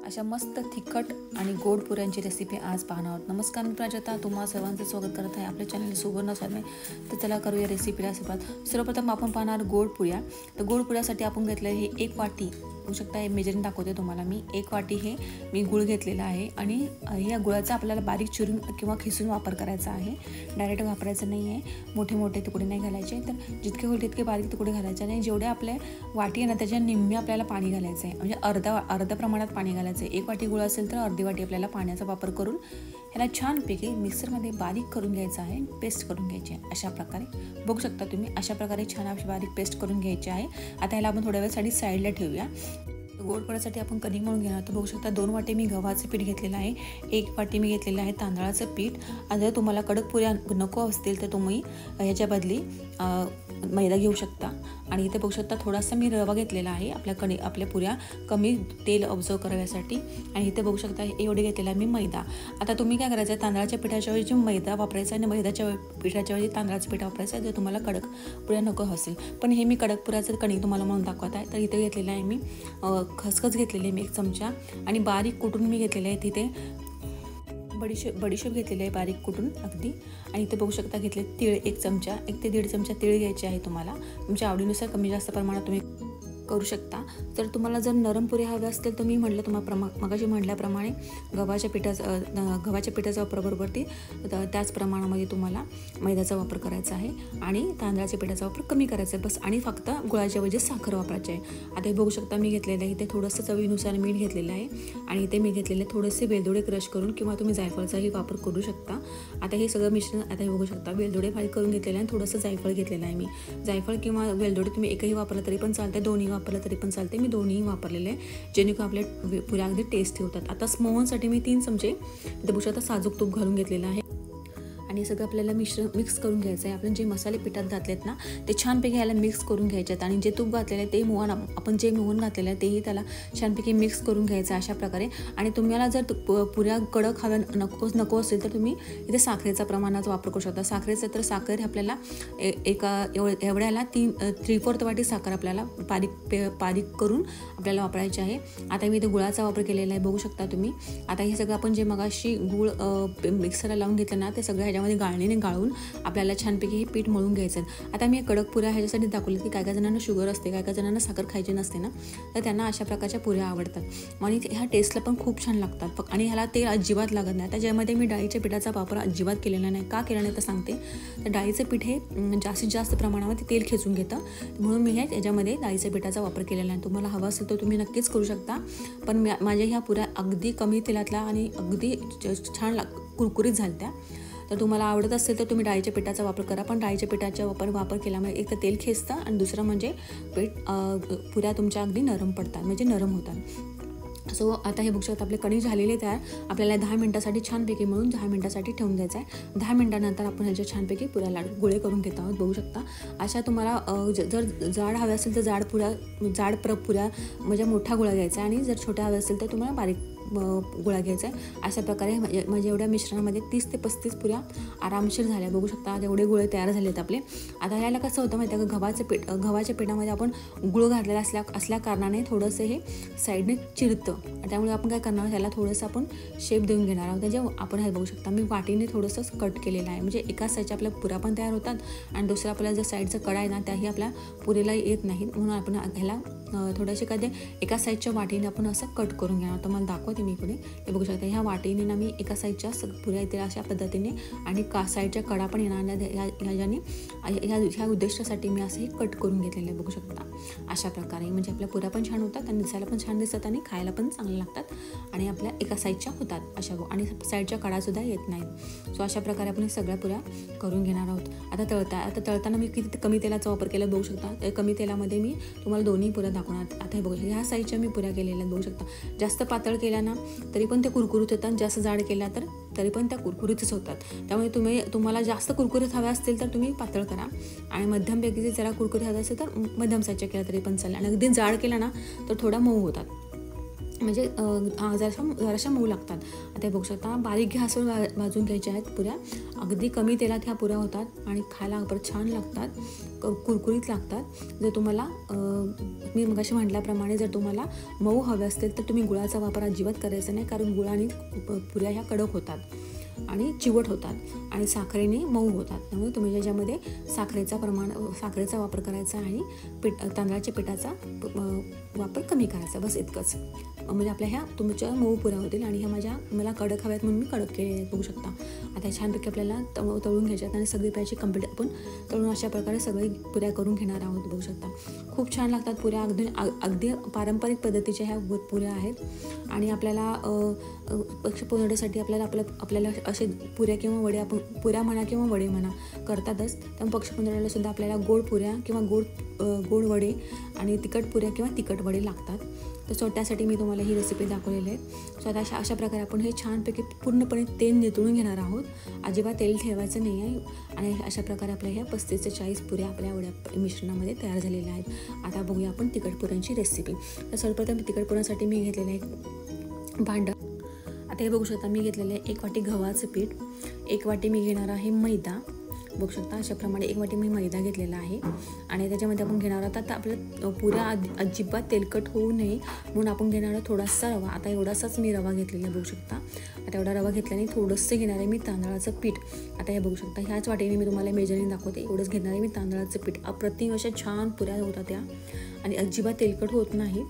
अशा मस्त तिखट आणि गोड पुऱ्यांची रेसिपी आज पाहणार आहोत। नमस्कार मित्रांनो, तुम्हा सर्वांचं स्वागत करत आहे आपल्या चॅनल सुवर्ण स्वामी। तर चला करूया रेसिपीला सुरुवात। सर्वप्रथम आपण पाहणार गोड पुऱ्या। तर गोड पुऱ्यासाठी आपण घेतलं हे 1 वाटी, होऊ शकता हे मेजरिंग दाखवते तुम्हाला मी। 1 वाटी हे मी गुळ घेतलेला आहे आणि या गुळाचा आपल्याला बारीक चिरून किंवा खिसून वापर करायचा आहे, डायरेक्ट वापरायचं नाही आहे। मोठे मोठे तुकडे नाही घालायचे, तर जितके होईल तितके बारीक तुकडे घालायचे आणि जेवढे आपले वाटी आहे ना त्याच्या निम्मे आपल्याला पाणी घालायचं आहे, म्हणजे अर्धा प्रमाणात पाणी घालायचं आहे। 1 वाटी गुळ असेल तर अर्धी वाटी आपल्याला पाण्याचा वापर करून ह्याला छानपैकी मिक्सरमध्ये बारीक करून घ्यायचं आहे, पेस्ट करून घ्यायची आहे। अशा प्रकारे बघू शकता तुम्ही, अशा प्रकारे छान अशी बारीक पेस्ट करून घ्यायची आहे। आता ह्याला आपण थोड्या वेळासाठी साईडला ठेवूया। गोड पुऱ्यासाठी आपण कणिक मळून घेणार। तर बघू शकता 2 वाटी मी गव्हाचं पीठ घेतलेलं आहे, 1 वाटी मी घेतलेलं आहे तांदळाचं पीठ। आणि जर तुम्हाला कडक पुऱ्या नको असतील तर तुम्ही ह्याच्या बदली मैदा घेऊ शकता। आणि इथे बघू शकता थोडासा मी रवा घेतलेला आहे आपल्या पुऱ्या कमी तेल ऑब्झर्व कराव्यासाठी। आणि इथे बघू शकता एवढे घेतलेला आहे मी मैदा। आता तुम्ही काय करायचं, तांदळाच्या पिठाच्या ऐवजी मैदा वापरायचा आणि मैद्याच्या पिठाच्या ऐवजी तांदळाचं पीठ वापरायचं जर तुम्हाला कडक पुऱ्या नको असेल। पण हे मी कडक पुऱ्याचं कणिक तुम्हाला म्हणून दाखवत आहे। तर इथे घेतलेलं आहे मी खसखस घेतलेली मी 1 चमचा आणि बारीक कुटून मी घेतलेले आहे तिथे बडीशेप घेतलेली आहे बारीक कुटून अगदी। आणि इथे बघू शकता घेतले तीळ 1 चमचा, 1 ते 1.5 चमचा तीळ घ्यायचे आहे तुम्हाला, तुमच्या आवडीनुसार कमी जास्त प्रमाणात तुम्ही करू शकता। तर तुम्हाला जर नरम पुऱ्या हव्या असतील तर मी म्हटलं तुम्हाला मगाशी म्हटल्याप्रमाणे गव्हाच्या पिठाचा वापर बरोबर त्याच प्रमाणामध्ये तुम्हाला मैद्याचा वापर करायचा आहे आणि तांदळाच्या पिठाचा वापर कमी करायचा आहे बस। आणि फक्त गुळाच्या ऐवजी साखर वापरायची आहे। आता हे बघू शकता मी घेतलेलं आहे इथे थोडंसं चवीनुसार मीठ घेतलेलं आहे आणि इथे मी घेतलेले थोडेसे वेलदोडे क्रश करून किंवा तुम्ही जायफळचाही वापर करू शकता। आता हे सगळं मिश्रण आता हे बघू शकता वेलदोडे बारीक करून घेतलेले आहे आणि थोडंसं जायफळ घेतलेलं आहे मी। जायफळ किंवा वेलदोडे तुम्ही एकही वापरलं तरी पण चालते, दोन्ही वापरलं तरी पण चालते। मी दोन्ही वापरलेले आहे जेणेकरून आपले पुऱ्या अगदी टेस्टी होतात। आता स्मोहनसाठी मी 3 चमचे इथे बघू शकता साजूक तूप घालून घेतलेलं आहे आणि सगळं आपल्याला मिक्स करून घ्यायचं आहे। आपण जे मसाले पिठात घातलेत ना ते छानपैकी याला मिक्स करून घ्यायचे आहेत आणि जे तूप घातलेलं आहे ते आपण जे मोहन घातलेलं आहे तेही त्याला छानपैकी मिक्स करून घ्यायचं अशा प्रकारे। आणि तुम्हाला जर पुऱ्या कडक हव्या नको असेल तर तुम्ही इथे साखरेचा प्रमाणात वापर करू शकता। साखरेचं तर साखर आपल्याला एवढ्याला 3/4 वाटी साखर आपल्याला बारीक करून आपल्याला वापरायची आहे। आता मी इथे गुळाचा वापर केलेला आहे बघू शकता तुम्ही। आता हे सगळं आपण जे मगाशी गुळ मिक्सरला लावून घेतलं ना ते सगळं गाळणीने गाळून आपल्याला छानपैकी हे पीठ मळून घ्यायचं आहे। आता मी कडक पुऱ्या ह्याच्यासाठी दाखवलं की काय जणांना शुगर असते, काय जणांना साखर खायची नसते ना, तर त्यांना अशा प्रकारच्या पुऱ्या आवडतात आणि ह्या टेस्टला पण खूप छान लागतात आणि ह्याला तेल अजिबात लागत नाही। त्याच्यामध्ये मी डाळीच्या पिठाचा वापर अजिबात केलेला नाही, का केला नाही तर सांगते। तर डाळीचं पीठ हे जास्तीत जास्त प्रमाणामध्ये तेल खेचून घेतं, म्हणून मी याच्यामध्ये डाळीच्या पिठाचा वापर केलेला नाही। तुम्हाला हवं असेल तर तुम्ही नक्कीच करू शकता, पण माझ्या ह्या पुऱ्या अगदी कमी तेलातला आणि अगदी छान कुरकुरीत झाल्या। तर तुम्हाला आवडत असेल तर तुम्ही डाळीच्या पिठाचा वापर करा, पण डाळीच्या पिठाचा वापर केल्यामुळे एक तर तेल खेचतं आणि दुसरं म्हणजे पुऱ्या तुमच्या अगदी नरम पडतात, म्हणजे नरम होतात। सो आता हे बघू शकता आपले कणिक झालेले तयार। आपल्याला 10 मिनिटासाठी छानपैकी मळून 10 मिनिटासाठी ठेवून द्यायचं आहे। 10 मिनिटानंतर आपण ह्याच्या छानपैकी पुऱ्या गोळे करून घेत आहोत बघू शकता। अशा तुम्हाला जर जाड हव्या असेल तर जाड पुऱ्या म्हणजे मोठा गोळा घ्यायचा आणि जर छोट्या हव्या असेल तर तुम्हाला बारीक गोळा घ्यायचा आहे। अशा प्रकारे म्हणजे एवढ्या मिश्रणामध्ये 30 ते 35 पुऱ्या आरामशीर झाल्या बघू शकता। एवढे गोळे तयार झालेत आपले। आता याला कसं होतं माहिती आहे का, गव्हाच्या पिठामध्ये आपण गुळ घातलेला असल्या कारणाने थोडंसं हे साईडने चिरतं, त्यामुळे आपण काय करणार ह्याला थोडंसं आपण शेप देऊन घेणार आहोत। त्याच्या आपण हे बघू शकता मी वाटीने थोडंसं कट केलेलं आहे, म्हणजे एका साईडच्या आपल्या पुऱ्या पण तयार होतात आणि दुसऱ्या आपल्याला जर साईडचा कडा आहे ना त्याही आपल्या पुरीला येत नाहीत, म्हणून आपण ह्याला थोडेसे कधी एका साईडच्या वाटीने आपण असं कट करून घेणार। तर मला दाखवते मी इकडे हे बघू शकता, ह्या वाटीने ना मी एका साईडच्या पुऱ्या येतील अशा पद्धतीने आणि साईडच्या कडा पण येणार ह्या उद्देशासाठी मी असं हे कट करून घेतलेलं आहे बघू शकता। अशा प्रकारे म्हणजे आपल्या पुऱ्या पण छान होतात आणि दिसायला पण छान दिसतात आणि खायला पण चांगले लागतात आणि आपल्या एका साईडच्या होतात अशा, आणि साईडच्या कडासुद्धा येत नाहीत। सो अशा प्रकारे आपण सगळ्या पुऱ्या करून घेणार आहोत। आता तळताना मी किती कमी तेलाचा वापर केला बघू शकता। त्या कमी तेलामध्ये मी तुम्हाला दोन्ही पुऱ्या दाखवणार। आता हे बघू ह्या साईडच्या मी पुऱ्या केलेल्या बघू शकता। जास्त पातळ केल्या ना तरी पण ते कुरकुरीत होतात, जास्त जाड केल्या तर तरी पण त्या कुरकुरीतच होतात। त्यामुळे तुम्हाला जास्त कुरकुरीत हव्या असतील तर तुम्ही पातळ करा आणि मध्यमपैकी जरा कुरकुरीत हव्या असेल तर मध्यम साईजच्या केल्या तरी पण चालेल। आणि अगदी जाड केला ना तर थोडा मऊ होतात, म्हणजे जराशा मऊ लागतात। आता बघू शकता बारीक गॅसवर भाजून घ्यायच्या आहेत पुऱ्या, अगदी कमी तेलात ह्या पुऱ्या होतात आणि खायला छान लागतात। कुरकुरीत लागतात. जर तुम्हाला मी मगाशी म्हटल्याप्रमाणे जर तुम्हाला मऊ हवे असतील तर तुम्ही गुळाचा वापर अजिबात करायचा नाही, कारण गुळाने पुऱ्या ह्या कडक होतात आणि चिवट होतात आणि साखरेने मऊ होतात. त्यामुळे तुम्ही ज्याच्यामध्ये साखरेचा वापर करायचा आणि तांदळाच्या पिठाचा वापर कमी करायचा, बस इतकंच. म्हणजे आपल्या ह्या तुमच्या मऊ पुऱ्या होतील. आणि ह्या मला कडक हव्यात म्हणून मी कडक केलेले आहेत, बघू शकता. आता छानपैकी आपल्याला तळून घ्यायच्यात आणि सगळी प्यायची कंप्लीट आपण तळून अशा प्रकारे सगळी पुऱ्या करून घेणार आहोत, बघू शकता. खूप छान लागतात पुऱ्या, अगदी पारंपरिक पद्धतीच्या ह्या पुऱ्या आहेत. आणि आपल्याला पक्षपूर्णतेसाठी आपल्याला असे पुऱ्या किंवा वडे, आपण पुऱ्या म्हणा किंवा वडे म्हणा करतातच. त्यामुळे पक्षपूर्णतेला सुद्धा आपल्याला गोड पुऱ्या किंवा गोड वडे आणि तिखट पुऱ्या किंवा तिखट वडे लागतात. तर त्यासाठी मी तुम्हाला ही रेसिपी दाखवलेली आहे. सो आता अशा प्रकारे आपण हे छानपैकी पूर्णपणे तेल नितळून घेणार आहोत, अजिबात तेल ठेवायचं नाही आहे. आणि अशा प्रकारे आपल्या ह्या 35 ते 40 पुऱ्या आपल्या वड्या मिश्रणामध्ये तयार झालेल्या आहेत. आता बघूया आपण तिखट पुऱ्यांची रेसिपी. तर सर्वप्रथम तिखट पुऱ्यांसाठी मी घेतलेलं आहे भांडं. आता हे बघू शकता, मी घेतलेलं आहे 1 वाटी गव्हाचं पीठ, 1 वाटी मी घेणार आहे मैदा, बघू शकता. अशाप्रमाणे 1 वाटी मी मैदा घेतलेला आहे. आणि त्याच्यामध्ये आपण घेणार आहोत, आता आपल्या पुऱ्या अजिबात तेलकट होऊ नये म्हणून आपण घेणार आहोत थोडासा रवा. आता एवढासाच मी रवा घेतलेला, बघू शकता. आता एवढा रवा घेतल्याने थोडंसं घेणार आहे मी तांदळाचं पीठ. आता हे बघू शकता, ह्याच वाटीने मी तुम्हाला मेजरिंग दाखवते. एवढंच घेणार आहे मी तांदळाचं पीठ. अप्रतिम अशा छान पुऱ्या होतात त्या आणि अजिबात तेलकट होत नाही.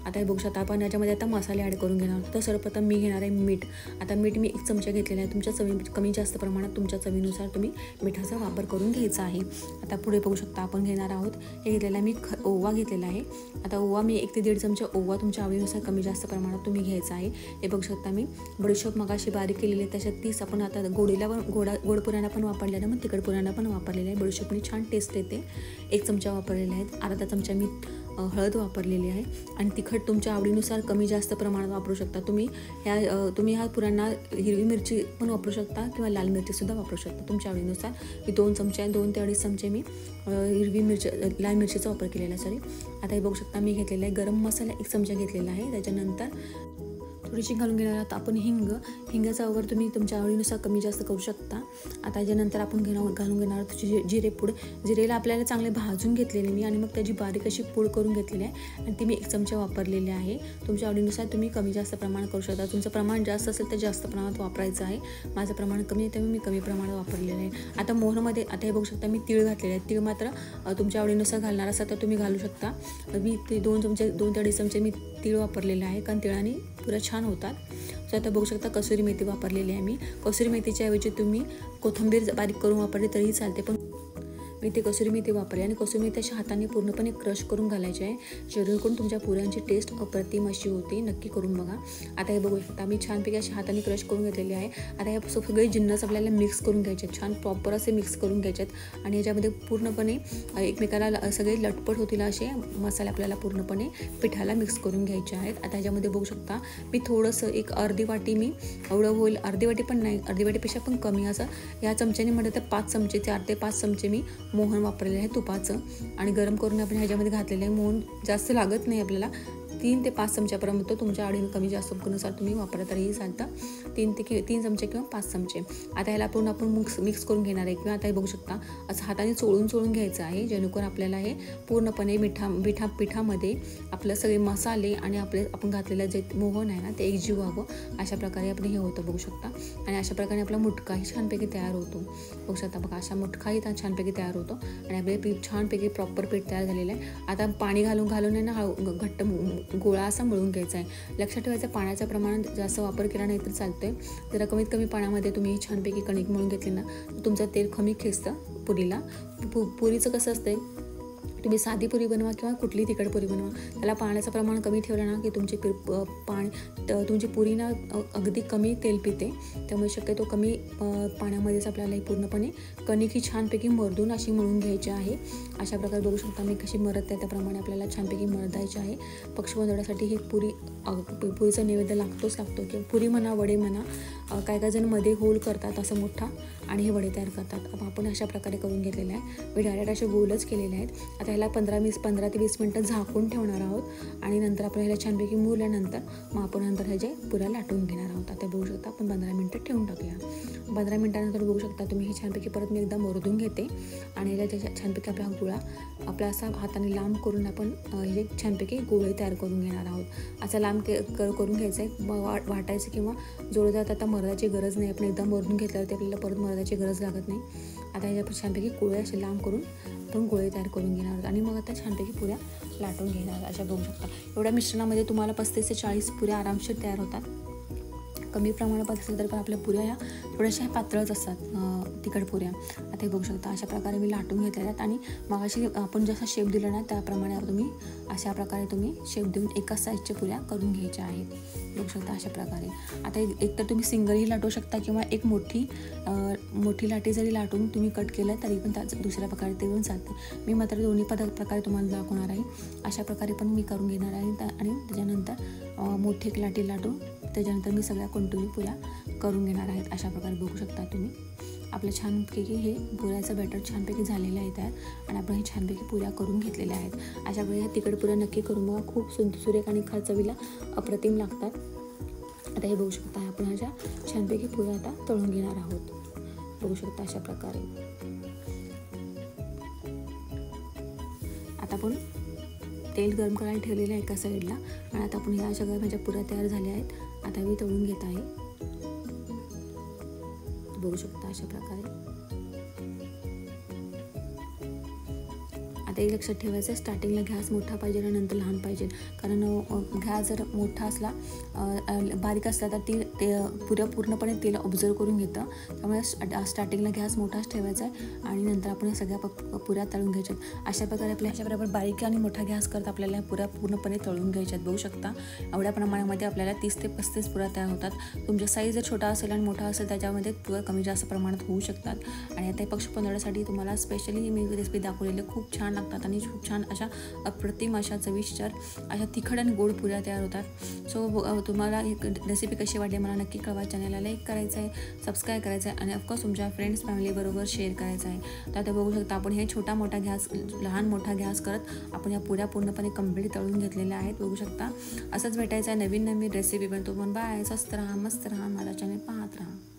आता हे बघू शकता, आपण याच्यामध्ये आता मसाले ॲड करून घेणार आहोत. तर सर्वप्रथम मी घेणार आहे मीठ. आता मीठ मी 1 चमचा घेतलेला आहे. तुमच्या कमी जास्त प्रमाणात तुमच्या चवीनुसार तुम्ही मिठाचा वापर करून घ्यायचा आहे. आता पुढे बघू शकता, आपण घेणार आहोत हे घेतलेला मी ओवा घेतलेला आहे. आता ओवा मी 1 ते 1.5 चमचा ओवा तुमच्या आवडीनुसार कमी जास्त प्रमाणात तुम्ही घ्यायचा आहे. हे बघू शकता, मी बडीशोप मगाशी बारीक केलेली आहे, त्याच्यात 30 आपण आता गोड पुऱ्यांना पण वापरलेला, मग तिखट पुऱ्यांना पण वापरलेलं आहे. बडीशोपनी छान टेस्ट येते. 1 चमचा वापरलेला आहे. अर्धा चमचा मी हळद वापरलेली आहे. आणि तिखट तुमच्या आवडीनुसार कमी जास्त प्रमाणात वापरू शकता. तुम्ही ह्या पुऱ्यांना हिरवी मिरची पण वापरू शकता किंवा लाल मिरचीसुद्धा वापरू शकता तुमच्या आवडीनुसार. मी 2 ते 2.5 चमचे मी लाल मिरचीचा वापर केलेला आहे. आता हे बघू शकता, मी घेतलेला आहे गरम मसाला 1 चमचा घेतलेला आहे. त्याच्यानंतर थोडीशी घालून घेणार आहोत आपण हिंगाचा वापर तुम्ही तुमच्या आवडीनुसार कमी जास्त करू शकता. आता त्याच्यानंतर आपण घालून घेणार आहोत जिरे पूड. जिरेला आपल्याला चांगले भाजून घेतलेले मी आणि मग त्याची बारीक अशी पूड करून घेतलेली आहे आणि ती मी 1 चमचा वापरलेली आहे. तुमच्या आवडीनुसार तुम्ही कमी जास्त प्रमाण करू शकता. तुमचं प्रमाण जास्त असेल तर जास्त प्रमाणात वापरायचं आहे. माझं प्रमाण कमी आहे त्यामुळे मी कमी प्रमाणात वापरलेलं आहे. आता मोहनमध्ये आता हे बघू शकता, मी तीळ घातलेले आहेत. तीळ मात्र तुमच्या आवडीनुसार घालणार असाल तर तुम्ही घालू शकता. मी 2 ते 2.5 चमचे मी तीळ वापरलेले आहे, कारण तिळाने पुऱ्या छान होतात. सो आता बघू शकता, कसुरी मेथी वापरलेली आहे मी. कसुरी मेथीच्या ऐवजी तुम्ही कोथिंबीर बारीक करून वापरली तरीही चालते, पण मी ते कसुरी मेथी वापरली. आणि कसुरी मेथी अशा हाताने पूर्णपणे क्रश करून घालायची आहे, जेणेकरून तुमच्या पुऱ्यांची टेस्ट अप्रतिम अशी होते. नक्की करून बघा. आता हे बघू शकता, मी छानपैकी अशी हाताने क्रश करून घेतलेली आहे. आता हे सगळे जिन्नस आपल्याला मिक्स करून घ्यायचे आहेत, छान प्रॉपर असे मिक्स करून घ्यायचे आहेत. आणि याच्यामध्ये पूर्णपणे एकमेकाला सगळे लटपट होतील असे मसाले आपल्याला पूर्णपणे पिठाला मिक्स करून घ्यायचे आहेत. आता ह्याच्यामध्ये बघू शकता, मी थोडंसं 1 अर्धी वाटी मी एवढं होईल, अर्धी वाटी पण नाही, अर्धी वाटीपेक्षा पण कमी असं या चमच्याने म्हटलं तर 5 चमचे 4 ते 5 चमचे मी मोहन वापरलेलं आहे तुपाचं. आणि गरम करून आपण ह्याच्यामध्ये घातलेलं आहे. मोहन जास्त लागत नाही आपल्याला, 3 ते 5 चमच्यापर्यंत तुमच्या आवडीने कमी जास्त नुसार तुम्ही वापरला तरीही चालतं. 3 चमचे किंवा 5 चमचे. आता ह्याला आपण मिक्स करून घेणार आहे. किंवा आता हे बघू शकता, असं हाताने चोळून घ्यायचं आहे, जेणेकरून आपल्याला हे पूर्णपणे पिठामध्ये आपलं सगळे मसाले आणि आपण घातलेलं जे मोहन आहे ना ते एकजीव व्हावं, अशा प्रकारे आपण हे होतं, बघू शकता. आणि अशा प्रकारे आपला मुटकाही छानपैकी तयार होतो, बघू शकता. बघा, अशा मुटकाही छानपैकी तयार होतो आणि आपले पीठ छानपैकी प्रॉपर पीठ तयार झालेलं आहे. आता पाणी घालून आहे ना घट्ट गोळा असा मळून घ्यायचा आहे. लक्षात ठेवायचं, पाण्याचं प्रमाण जास्त वापर केला नाही तर चालतंय. जरा कमीत कमी पाण्यामध्ये तुम्ही छानपैकी कणिक मळून घेतली ना, तुमचं तेल कमी खेचतं पुरीला. पुरीचं कसं असतंय, तुम्ही साधी पुरी बनवा किंवा कुठली तिखट पुरी बनवा, त्याला पाण्याचं प्रमाण कमी ठेवलं ना की तुमची पुरी ना अगदी कमी तेल पिते. त्यामुळे शक्यतो कमी पाण्यामध्येच आपल्याला पूर्णपणे कणिक ही छानपैकी मर्दून अशी मळून घ्यायची आहे. अशा प्रकारे बघू शकता मी कशी मरत आहे, त्याप्रमाणे आपल्याला छानपैकी मळदायची आहे. पक्षगोंधळासाठी ही पुरीचा नैवेद्य लागतो किंवा पुरी म्हणा वडे म्हणा, काय जण मध्ये होल करतात असं मोठा आणि हे वडे तयार करतात. आपण अशा प्रकारे करून घेतलेले आहे. मी डायरेक्ट असे गोलच केलेले आहेत. आता आता ह्याला 15 ते 20 मिनटं झाकून ठेवणार आहोत आणि नंतर आपण ह्याला छानपैकी मुरल्यानंतर मग आपण नंतर ह्याचे पुऱ्या लाटून घेणार आहोत. आता बघू शकता आपण 15 मिनटं ठेवून टाकूया. 15 मिनटानंतर बघू शकता तुम्ही ही छानपैकी परत मी एकदा मरून घेते आणि ह्याला त्याच्या छानपैकी आपला गोळा आपला असा हाताने लांब करून आपण हे छानपैकी गोळे तयार करून घेणार आहोत. असा लांब करून घ्यायचं आहे, वाटायचं किंवा जोरदार आता मरदाची गरज नाही. आपण एकदा मरून घेतल्यावरती आपल्याला परत मरदाची गरज लागत नाही. आता ह्याच्या आपण छानपैकी गोळे असे लांब करून आपण गोळे तयार करून घेणार आहोत आणि मग आता छानपैकी पुऱ्या लाटून घेणार. अशा बघू शकता एवढ्या मिश्रणामध्ये तुम्हाला 35 ते 40 पुऱ्या आरामशीर तयार होतात. कमी प्रमाणात असेल तर पण आपल्या पुऱ्या ह्या थोड्याशा पातळच असतात, तिखट पुऱ्या. आता हे बघू शकता अशा प्रकारे मी लाटून घेतलेल्या आहेत आणि मगाशी आपण जसा शेप दिला ना त्याप्रमाणे तुम्ही अशा प्रकारे तुम्ही शेप देऊन एकाच साईजच्या पुऱ्या करून घ्यायच्या आहेत. बघू शकता अशा प्रकारे. आता एकतर तुम्ही सिंगलही लाटू शकता किंवा एक मोठी लाटी जरी लाटून तुम्ही कट केलं तरी पण त्याचं दुसऱ्या प्रकारे ते पण चालते. मी मात्र दोन्ही प्रकारे तुम्हाला दाखवणार आहे. अशा प्रकारे पण मी करून घेणार आहे आणि त्याच्यानंतर मोठी एक लाटी लाटून त्याच्यानंतर मी सगळ्या कंटिन्यू पुऱ्या करून घेणार आहेत. अशा प्रकारे बघू शकता तुम्ही आपलं छानपैकी हे पुऱ्याचं बॅटर छानपैकी झालेलं आहे त्यात आणि आपण हे छानपैकी पुऱ्या करून घेतलेल्या आहेत. अशा प्रकारे ह्या तिखट पुऱ्या नक्की करून बघा, खूप सुरेख आणि चवीला अप्रतिम लागतात. आता हे बघू शकता आपण ह्याच्या छानपैकी पुऱ्या आता तळून घेणार आहोत. बघू शकता अशा प्रकारे. आता आपण तेल गरम करायला ठेवलेलं आहे एका साईडला आणि आता आपण ह्या सगळ्या माझ्या पुऱ्या तयार झाल्या आहेत. आता मी तळून घेत आहे. बघू शकता अशा प्रकारे. आता एक लक्षात ठेवायचं आहे, स्टार्टिंगला गॅस मोठा पाहिजे आणि नंतर लहान पाहिजे. कारण गॅस जर मोठा असला बारीक असला तर ते पुऱ्या पूर्णपणे तेल ऑब्झर्व करून घेतं. त्यामुळे स्टार्टिंगला गॅस मोठाच ठेवायचा आहे आणि नंतर आपण सगळ्या पुऱ्या तळून घ्यायच्या. अशा प्रकारे आपल्या ह्याच्याबरोबर बारीक आणि मोठा गॅस करत आपल्याला पुऱ्या पूर्णपणे तळून घ्यायच्यात. बघू शकता एवढ्या प्रमाणामध्ये आपल्याला 30 ते 35 पुऱ्या तयार होतात. तुमचा साईज जर छोटा असेल आणि मोठा असेल त्याच्यामध्ये पुऱ्या कमी जास्त प्रमाणात होऊ शकतात. आणि आता पक्ष पंधरवड्यासाठी तुम्हाला स्पेशली मी रेसिपी दाखवलेली खूप छान लागतात आणि खूप छान अशा अप्रतिम अशा चविष्ट अशा तिखट आणि गोड पुऱ्या तयार होतात. सो तुम्हाला ही रेसिपी कशी वाटली मला नक्की कळवा. चॅनलला लाईक करायचं आहे, सबस्क्राईब करायचं आहे आणि ऑफकोर्स तुमच्या फ्रेंड्स फॅमिलीबरोबर शेअर करायचं आहे. तर आता बघू शकता आपण हे छोटा मोठा गॅस लहान मोठा गॅस करत आपण या पुऱ्या पूर्णपणे कंप्लीट तळून घेतलेल्या आहेत. बघू शकता असंच भेटायचं आहे नवीन रेसिपी पण. तो पण बाय, स्वस्त राहा, मस्त राहा, माझा चॅनल पाहत राहा.